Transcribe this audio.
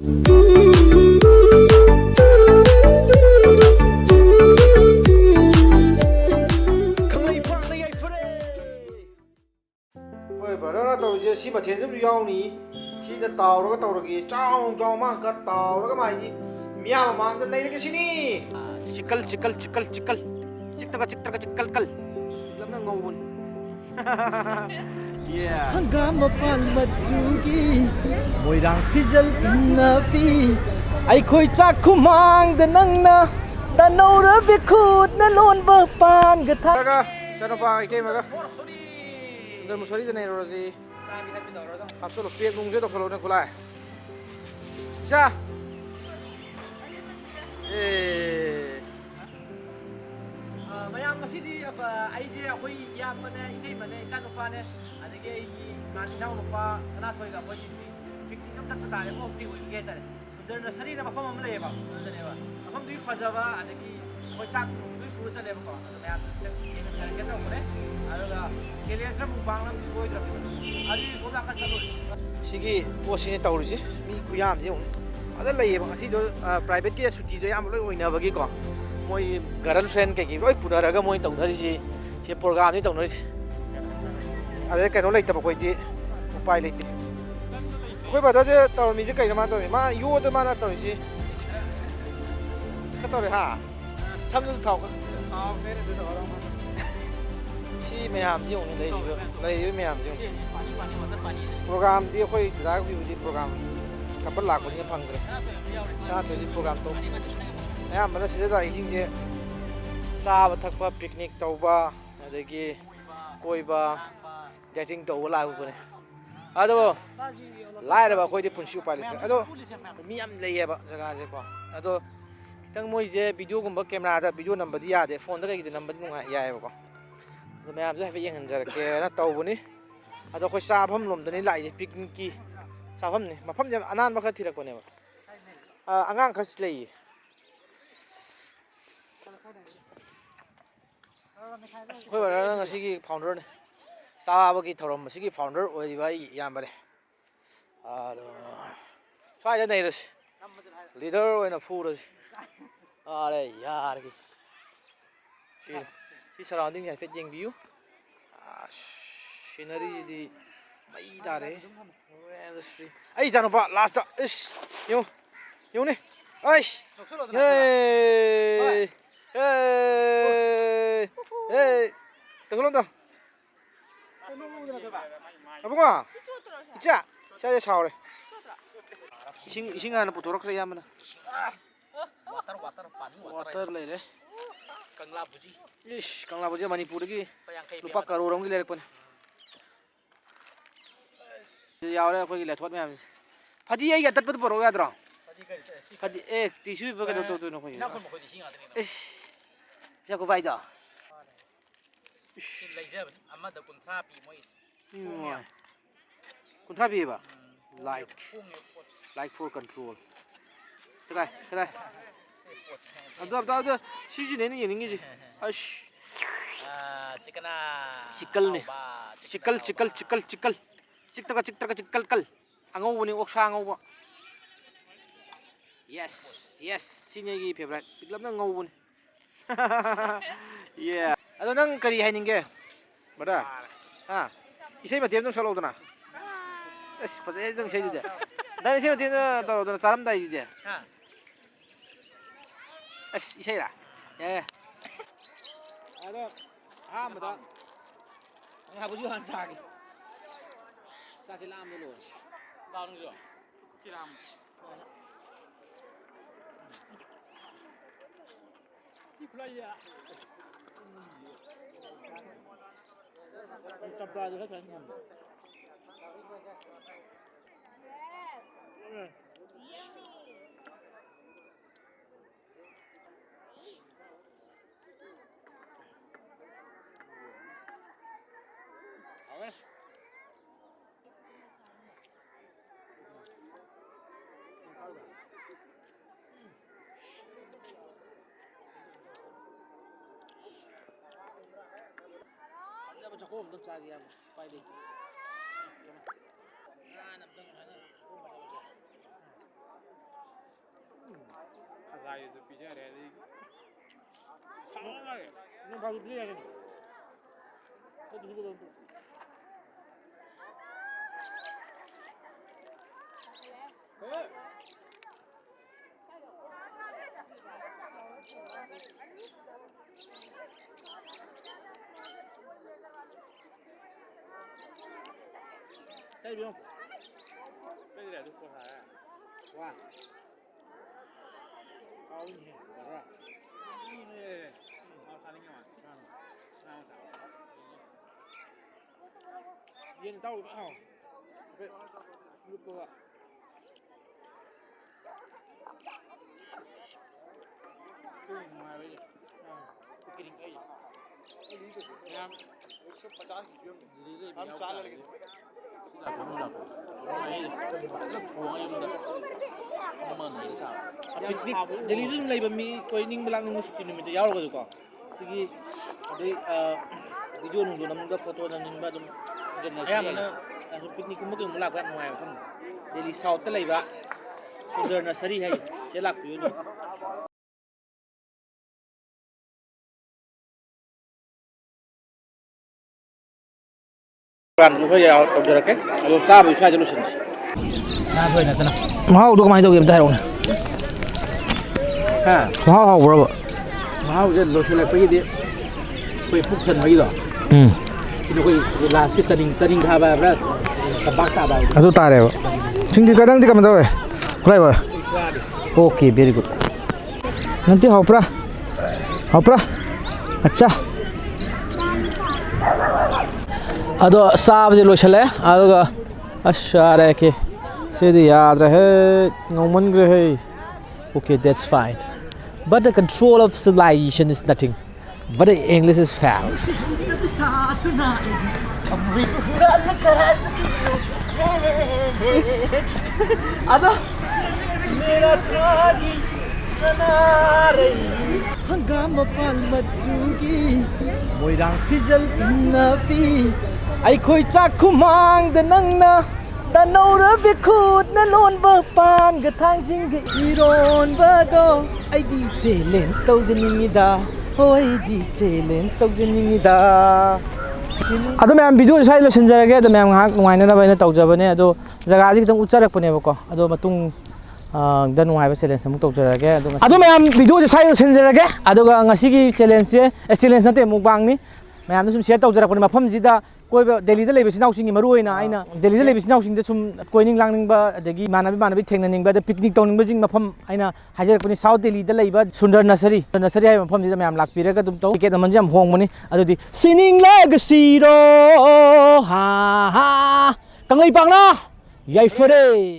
ꯍꯣꯏ ꯕ꯭ꯔꯗꯔꯅ ꯇꯧꯔꯤꯁꯦ ꯁꯤ ꯃꯊꯦꯜꯁꯨ ꯌꯥꯎꯅꯤ ꯁꯤꯅ ꯇꯥꯎꯔꯒ ꯇꯧꯔꯒꯦ ꯆꯥꯎ ꯃꯥꯡꯀ ꯇꯥꯎꯔꯒ ꯃꯥꯏꯁꯤ ꯃꯤꯌꯥꯝ ꯃꯃꯥꯡꯗ ꯂꯩꯔꯒꯦ ꯁꯤꯅꯤ ꯆꯤꯛꯀꯜ ꯆꯤꯛꯀꯜ ꯂꯝꯅ ꯉꯧꯕꯅꯤ ꯍꯪꯒꯥꯝ ꯃꯄꯥꯟ ꯃꯆꯨꯒꯤ ꯃꯣꯏꯔꯥꯡ ꯐꯤꯖꯜ ꯏꯟꯅꯐꯤ ꯑꯩꯈꯣꯏ ꯆꯥꯛ ꯈꯨꯃꯥꯡꯗ ꯅꯪꯅ ꯇꯅꯧꯔꯕꯤ ꯈꯨꯠꯅ ꯂꯣꯟꯕ ꯄꯥꯟꯒ ꯊꯥꯔꯒ ꯆꯅꯨꯄꯥ ꯏꯇꯩꯃꯒ ꯁꯨꯟꯗꯔ ꯃꯨꯁꯣꯔꯤꯗ ꯅꯩꯔꯨꯔꯁꯤ ꯍꯥꯞꯆꯜꯂꯣ ꯄꯦꯛ ꯅꯨꯡꯁꯦ ꯇꯧꯁꯜꯂꯣꯅꯦ ꯈꯨꯠꯂꯥꯏ ꯏꯆꯥ ꯃꯌꯥꯝ ꯉꯁꯤꯗꯤ ꯑꯩꯁꯦ ꯑꯩꯈꯣꯏ ꯏꯌꯥꯝꯕꯅꯦ ꯏꯇꯩꯃꯅꯦ ꯏꯆꯥꯅꯨꯄꯥꯅꯦ ꯑꯗꯒꯤ ꯑꯩꯒꯤ ꯏꯅꯥꯎꯅꯨꯄꯥ ꯁꯅꯥꯊꯣꯏꯒ ꯑꯩꯈꯣꯏꯒꯤꯁꯤ ꯄꯤꯛꯅꯤꯛ ꯑꯃ ꯆꯠꯄ ꯇꯥꯔꯦ ꯑꯣꯐ ꯗꯦ ꯑꯣꯏꯕꯒꯤ ꯍꯥꯏꯇꯥꯔꯦ ꯁꯨꯟꯗꯔ ꯅꯁꯔꯤꯅ ꯃꯐꯝ ꯑꯃ ꯂꯩꯌꯦꯕ ꯑꯗꯨꯗꯅꯦꯕ ꯃꯐꯝꯗꯨꯒꯤ ꯐꯖꯕ ꯑꯗꯒꯤ ꯑꯩꯈꯣꯏ ꯆꯥꯛ ꯂꯣꯏ ꯄꯨꯔ ꯆꯠꯂꯦꯕꯀꯣ ꯑꯗꯣ ꯃꯌꯥꯝ ꯌꯦꯡꯍꯟꯖꯔꯛꯀꯦ ꯇꯧꯕꯅꯦ ꯑꯗꯨꯒ ꯆꯦꯂꯦꯟꯖꯔ ꯃꯨꯛꯕꯥꯡ ꯑꯃꯗꯤ ꯁꯣꯏꯗ꯭ꯔꯕꯅꯤ ꯑꯗꯨꯗꯤ ꯁꯣꯝ ꯅꯥꯀꯟ ꯆꯠꯂꯨꯔꯁꯤ ꯁꯤꯒꯤ ꯄꯣꯠꯁꯤꯅꯦ ꯇꯧꯔꯤꯁꯦ ꯃꯤ ꯈꯨꯌꯥꯝꯁꯦ ꯌꯦꯡꯉꯨ ꯑꯗ ꯂꯩꯌꯦꯕ ꯉꯁꯤꯗꯣ ꯄ꯭ꯔꯥꯏꯚꯦꯠꯀꯤ ꯁꯨꯇꯤꯗꯣ ꯑꯌꯥꯝꯕ ꯂꯣꯏ ꯑꯣꯏꯅꯕꯒꯤꯀꯣ ꯃꯣꯏ ꯒꯔꯜ ꯐ꯭ꯔꯦꯟ ꯀꯩꯀꯩ ꯂꯣꯏ ꯄꯨꯅꯔꯒ ꯃꯣꯏ ꯇꯧꯅꯔꯤꯁꯤ ꯁꯤ ꯄ꯭ꯔꯣꯒ꯭ꯔꯥꯝꯅꯤ ꯇꯧꯅꯔꯤꯁꯤ ꯑꯗꯩ ꯀꯩꯅꯣ ꯂꯩꯇꯕ ꯑꯩꯈꯣꯏꯗꯤ ꯎꯄꯥꯏ ꯂꯩꯇꯦ ꯑꯩꯈꯣꯏ ꯕ꯭ꯔꯗꯔꯁꯦ ꯇꯧꯔꯝꯃꯤꯁꯦ ꯀꯩꯅꯣ ꯃꯥꯅ ꯇꯧꯔꯤ ꯃꯥ ꯌꯣꯗ ꯃꯥꯅ ꯇꯧꯔꯤꯁꯤ ꯈꯔ ꯇꯧꯔꯦ ꯍꯥ ꯁꯝꯗꯨꯁꯨ ꯊꯥꯎ ꯁꯤ ꯃꯌꯥꯝꯁꯤ ꯌꯦꯡꯉꯨ ꯂꯩꯔꯤꯕ ꯃꯌꯥꯝꯁꯤ ꯌꯦꯡꯉꯨ ꯄ꯭ꯔꯣꯒ꯭ꯔꯥꯝꯗꯤ ꯑꯩꯈꯣꯏ ꯗꯗꯥꯒꯤꯕꯨꯗꯤ ꯄ꯭ꯔꯣꯒ꯭ꯔꯥꯝ ꯀꯞꯄꯜ ꯂꯥꯛꯄꯅꯤꯅ ꯐꯪꯗ꯭ꯔꯦ ꯁꯅꯥꯊꯣꯏꯗꯤ ꯄ꯭ꯔꯣꯒ꯭ꯔꯥꯝ ꯇꯧ ꯑꯌꯥꯝꯕꯅ ꯁꯤꯗ ꯂꯥꯛꯏꯁꯤꯡꯁꯦ ꯆꯥꯕ ꯊꯛꯄ ꯄꯤꯛꯅꯤꯛ ꯇꯧꯕ ꯑꯗꯒꯤ ꯀꯣꯏꯕ ꯗꯦꯇꯤꯡ ꯇꯧꯕ ꯂꯥꯛꯄꯅꯦ ꯑꯗꯣ ꯂꯥꯏꯔꯕ ꯑꯩꯈꯣꯏꯗꯤ ꯄꯨꯟꯁꯤ ꯎꯄꯥꯏ ꯂꯩꯇ꯭ꯔꯦ ꯑꯗꯣ ꯃꯤ ꯌꯥꯝ ꯂꯩꯌꯦꯕ ꯖꯒꯥꯁꯦꯀꯣ ꯑꯗꯣ ꯈꯤꯇꯪ ꯃꯣꯏꯁꯦ ꯚꯤꯗꯤꯑꯣꯒꯨꯝꯕ ꯀꯦꯃꯦꯔꯥꯗ ꯚꯤꯗꯤꯑꯣ ꯅꯝꯕꯗꯤ ꯌꯥꯗꯦ ꯐꯣꯟꯗ ꯀꯩꯒꯤꯗ ꯅꯝꯕꯗꯤ ꯌꯥꯏꯑꯕꯀꯣ ꯑꯗꯣ ꯃꯌꯥꯝꯁꯨ ꯍꯥꯏꯐꯦꯠ ꯌꯦꯡꯍꯟꯖꯔꯛꯀꯦꯅ ꯇꯧꯕꯅꯤ ꯑꯗꯣ ꯑꯩꯈꯣꯏ ꯆꯥꯐꯝ ꯂꯣꯝꯗꯅꯤ ꯂꯥꯛꯏꯁꯦ ꯄꯤꯛꯅꯤꯛꯀꯤ ꯆꯥꯐꯝꯅꯤ ꯃꯐꯝꯁꯦ ꯑꯅꯥꯟꯕ ꯈꯔ ꯊꯤꯔꯛꯄꯅꯦꯕ ꯑꯉꯥꯡ ꯈꯔꯁꯨ ꯂꯩꯌꯦ ꯑꯩꯈꯣꯏ ꯕ꯭ꯔꯗꯔꯅ ꯉꯁꯤꯒꯤ ꯐꯥꯎꯟꯗꯔꯅꯤ ꯆꯥꯕꯒꯤ ꯊꯧꯔꯝ ꯑꯁꯤꯒꯤ ꯐꯥꯎꯟꯗꯔ ꯑꯣꯏꯔꯤꯕ ꯑꯩ ꯏꯌꯥꯝꯕꯅꯦ ꯑꯗꯣ ꯁ꯭ꯋꯥꯏꯗ ꯅꯩꯔꯁꯤ ꯂꯤꯗꯔ ꯑꯣꯏꯅ ꯐꯨꯔꯁꯤ ꯌꯥꯔꯒꯦ ꯁꯤ ꯁꯔꯥꯎꯟꯗꯤꯡꯁꯦ ꯍꯥꯏꯐꯦꯠ ꯌꯦꯡꯕꯤꯌꯨ ꯁꯤꯅꯔꯤꯁꯤꯗꯤ ꯃꯩ ꯇꯥꯔꯦ ꯑꯩ ꯏꯆꯥꯅꯨꯄꯥ ꯂꯥꯁꯇ ꯏꯁ ꯌꯦꯡꯉꯨꯅꯦ ꯑꯩꯁ ꯇꯧꯁꯜꯂꯣ ꯑꯕꯨꯡꯉꯣ ꯏꯆꯥ ꯏꯆꯥꯁꯦ ꯁꯥꯎꯔꯦ ꯏꯁꯤꯡ ꯍꯥꯟꯅ ꯄꯨꯊꯣꯔꯛꯈ꯭ꯔꯦ ꯏꯌꯥꯝꯕꯅ ꯋꯥꯇꯔ ꯂꯩꯔꯦ ꯏꯁ ꯀꯪꯂꯥ ꯕꯨꯖꯤ ꯃꯅꯤꯄꯨꯔꯗꯒꯤ ꯂꯨꯄꯥ ꯀꯔꯣꯔ ꯑꯃꯒꯤ ꯂꯩꯔꯛꯄꯅꯤ ꯌꯥꯎꯔꯦ ꯑꯩꯈꯣꯏꯒꯤ ꯂꯦꯊꯣꯠ ꯃꯌꯥꯝꯁꯦ ꯐꯗꯤ ꯑꯩꯒꯤ ꯑꯇꯠꯄꯗꯨ ꯄꯨꯔꯛꯎ ꯌꯥꯗ꯭ꯔꯣ ꯐꯗꯤ ꯇꯤꯁꯨ ꯄꯤꯕ ꯀꯩꯗꯧ ꯇꯧꯗꯣꯏꯅꯣ ꯑꯩꯈꯣꯏ ꯏꯁ ꯄꯩꯁꯥ ꯈꯨꯄꯥꯏꯗꯣ ꯂꯩꯖꯕꯅꯤ ꯑꯃꯗ 30 ꯄꯤ ꯃꯣꯏꯒꯤꯁꯤ 30 ꯄꯤꯕ ꯂꯥꯏꯠ ꯐꯣꯔ ꯀꯟꯇ꯭ꯔꯣꯜ ꯀꯗꯥꯏ ꯑꯗꯨ ꯁꯤꯁꯤꯅꯦ ꯑꯩꯅ ꯌꯦꯡꯅꯤꯡꯉꯤꯁꯤ ꯑꯁ ꯆꯤꯛꯀꯜꯅꯤ ꯆꯤꯛꯇ꯭ꯔꯒ ꯑꯉꯧꯕꯅꯤ ꯑꯣꯛꯁꯥ ꯑꯉꯧꯕ ꯌꯦꯁ ꯁꯤꯅꯤ ꯑꯩꯒꯤ ꯐꯦꯚꯣꯔꯥꯏꯠ ꯄꯤꯛꯂꯞꯅ ꯉꯧꯕꯅꯤ ꯑꯗꯣ ꯅꯪ ꯀꯔꯤ ꯍꯥꯏꯅꯤꯡꯒꯦ ꯕ꯭ꯔꯗꯔ ꯍꯥ ꯏꯁꯩ ꯃꯇꯦꯛ ꯑꯃꯇꯪ ꯁꯛꯂꯛꯎꯗꯅ ꯑꯁ ꯐꯖꯩ ꯅꯪ ꯏꯁꯩꯗꯨꯗꯤ ꯅꯪ ꯏꯁꯩ ꯃꯇꯦꯛ ꯇꯧꯔꯛꯎꯗꯅ ꯆꯥꯔꯝꯗꯥꯏꯁꯤꯗꯤ ꯑꯁ ꯏꯁꯩꯔꯥ ꯌꯥꯏ ꯑꯗꯣ ꯑꯍꯥꯟꯕꯗ ꯉꯥꯕꯨꯁꯨ ꯍꯥꯟꯅ ꯆꯥꯒꯦ ꯆꯥꯛꯁꯤ ꯂꯥꯝꯕ ꯂꯣꯏꯔꯦ ꯆꯥꯎꯅꯁꯨ ꯀꯤꯔꯥꯝ ꯆꯞꯄ꯭ꯔꯥꯗꯨ ꯈꯔ ꯊꯝꯃꯦ ꯆꯥꯛꯈꯣꯝ ꯑꯝꯇꯪ ꯆꯥꯒꯦ ꯌꯥꯕ ꯎꯄꯥꯏ ꯂꯩꯇꯦ 是比较来的，好嘛的，那把就这样的，这不是个。这边，这里来都过啥呀？哇，好厉害，是吧？好啥的干嘛？啥啥？烟到了啊，对，录播了。对，买回去。不给你可以。हम 150 रुपये में हम चाल लगे पिकनिक दिल्ली में लेब मी कोई निंग बलांग निंग सुटी निमित याव गदु को तिगी अदे वीडियो नुंदो नमंगा फोटो ननिंग बा दum जनरल पिकनिक कुम के मुला का नवाय फम दिल्ली साउथ त लेबा सुंदर नर्सरी है ये लाक पियो kan ko ya tawjarake alo sabu sa solution na phoi na tana mahau do kamai tawge mtai rong ha mahau bro mahau je lo shule pai de pai puk chan mai do ki koi last ki taning tha ba bra ka bak ta ba adu tare ba singdi kadang di kam dawe lai ba okay very good nanti hopra अच्छा अदो साब जे लोशले अदोगा अशारे के सेदी याद रहे नोमन रहे okay that's fine but the control of civilization is nothing but the English is foul अदो मेरा खागी सना रही हंगामा पाल मचुगी मोइरांग फिजल इन्ना फी अखोई चाक खुमांग द नंगना द नौर बिखुद न लोन ब पान ग थांजिंग ग इरोन बदो आईदी चैलेंज तौजनिंगिदा होय दी चैलेंज तौजनिंगिदा अदो मैम वीडियो साइ लोसनजरगे अदो ma'am ngahak nuaina baina tawjabane ado jaga ji kitang ucharakpanebako ado matung द नुहाइबा चैलेंज अमुक तौजरगे अदो मैम वीडियो जे साइ लोसनजरगे अदुगा ngasi चैलेंज से चैलेंज नते मुकबांगनी मैम सुम शेयर तौजरकपने मफम जिदा कोई दिल्ली द लेबे सिनाउसिंग मरुइना आइना दिल्ली द लेबे सिनाउसिंग the sum कोइनिंग लांगनिंगबा अदगी Manbi थेंगननिंगबा the picnic तौनिंगबा जिंग मफम आइना हाजरकपने साउथ दिल्ली द लेबा सुंदर नर्सरी हाइ मफम जिदा मैम लाकपिरगा दुम तौ टिकेट अमन जम होंगमनि अदुदि सिनिंग लेगसीरो हा हा कंगलै पांगना याइफरे